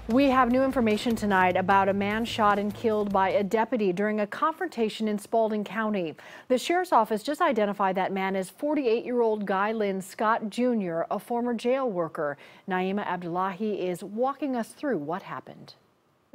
We have new information tonight about a man shot and killed by a deputy during a confrontation in Spalding County. The sheriff's office just identified that man as 48-year-old Guy Lynn Scott Jr., a former jail worker. Naima Abdullahi is walking us through what happened.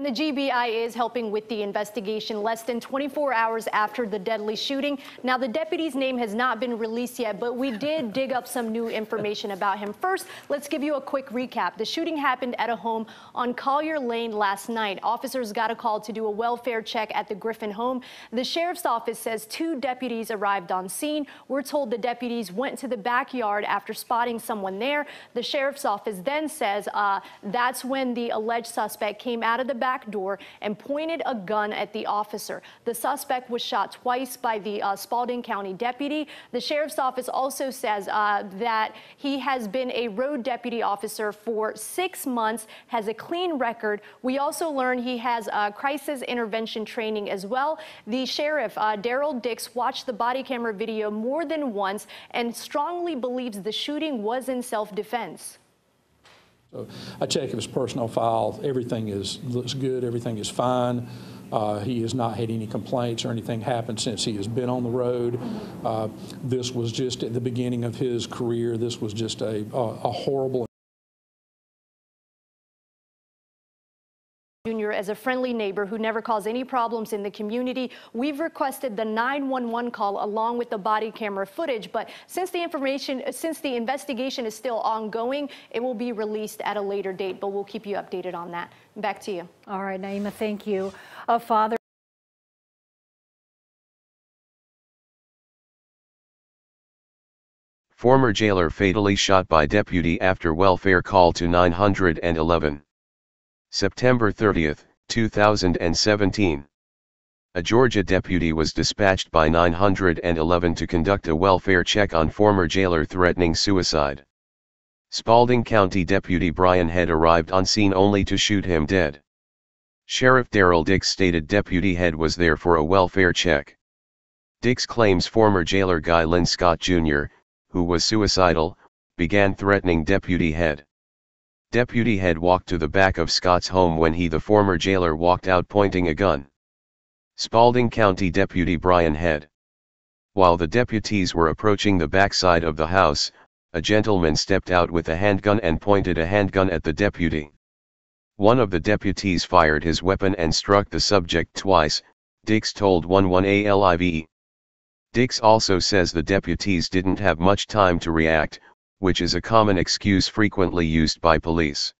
The GBI is helping with the investigation less than 24 hours after the deadly shooting. Now, the deputy's name has not been released yet, but we did dig up some new information about him. First, let's give you a quick recap. The shooting happened at a home on Collier Lane last night. Officers got a call to do a welfare check at the Griffin home. The sheriff's office says 2 deputies arrived on scene. We're told the deputies went to the backyard after spotting someone there. The sheriff's office then says that's when the alleged suspect came out of the back door and pointed a gun at the officer. The suspect was shot twice by the Spalding County deputy. The sheriff's office also says that he has been a road deputy officer for 6 months, has a clean record. We also learn he has crisis intervention training as well. The sheriff, Daryl Dix, watched the body camera video more than once and strongly believes the shooting was in self-defense. So I check his personal file. Everything looks good. Everything is fine. He has not had any complaints or anything happened since he has been on the road. This was just at the beginning of his career. This was just a horrible. Jr. as a friendly neighbor who never caused any problems in the community. We've requested the 911 call along with the body camera footage, but since the investigation is still ongoing, it will be released at a later date, but we'll keep you updated on that. Back to you. All right, Naima, thank you. A father Former jailer fatally shot by deputy after welfare call to 911. September 30, 2017. A Georgia deputy was dispatched by 911 to conduct a welfare check on former jailer threatening suicide. Spalding County Deputy Brian Head arrived on scene only to shoot him dead. Sheriff Daryl Dix stated Deputy Head was there for a welfare check. Dix claims former jailer Guy Lynn Scott Jr., who was suicidal, began threatening Deputy Head. Deputy Head walked to the back of Scott's home when the former jailer walked out pointing a gun. Spalding County Deputy Brian Head. While the deputies were approaching the backside of the house, a gentleman stepped out with a handgun and pointed a handgun at the deputy. One of the deputies fired his weapon and struck the subject twice, Dix told 11ALIVE. Dix also says the deputies didn't have much time to react, which is a common excuse frequently used by police.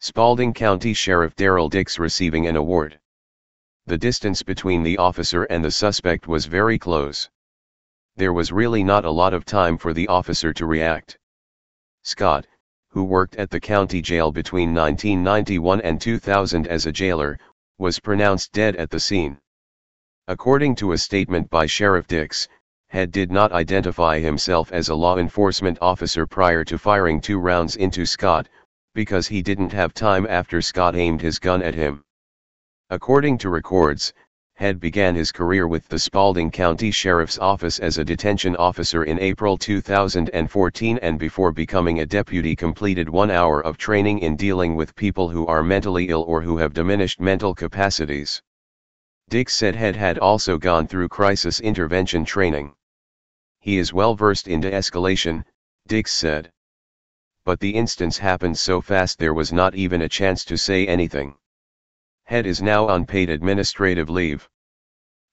Spalding County Sheriff Daryl Dix receiving an award. The distance between the officer and the suspect was very close. There was really not a lot of time for the officer to react. Scott, who worked at the county jail between 1991 and 2000 as a jailer, was pronounced dead at the scene. According to a statement by Sheriff Dix, Head did not identify himself as a law enforcement officer prior to firing 2 rounds into Scott, because he didn't have time after Scott aimed his gun at him. According to records, Head began his career with the Spalding County Sheriff's Office as a detention officer in April 2014 and before becoming a deputy completed 1 hour of training in dealing with people who are mentally ill or who have diminished mental capacities. Dix said Head had also gone through crisis intervention training. He is well versed into escalation, Dix said. But the instance happened so fast there was not even a chance to say anything. Head is now on paid administrative leave.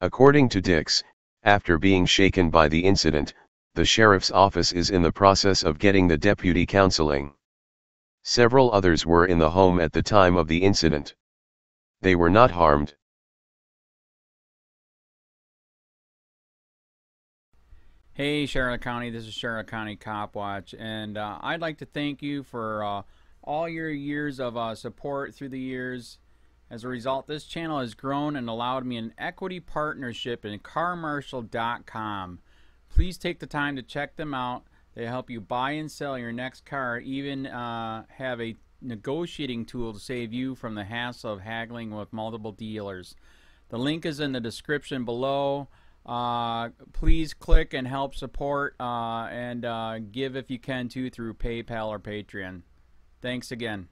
According to Dix, after being shaken by the incident, the sheriff's office is in the process of getting the deputy counseling. Several others were in the home at the time of the incident. They were not harmed. Hey Charlotte County, this is Charlotte County COPWATCH, and I'd like to thank you for all your years of support through the years. As a result, this channel has grown and allowed me an equity partnership in carmarshal.com. Please take the time to check them out. They help you buy and sell your next car, even have a negotiating tool to save you from the hassle of haggling with multiple dealers. The link is in the description below. Please click and help support and give if you can too through PayPal or Patreon. Thanks again.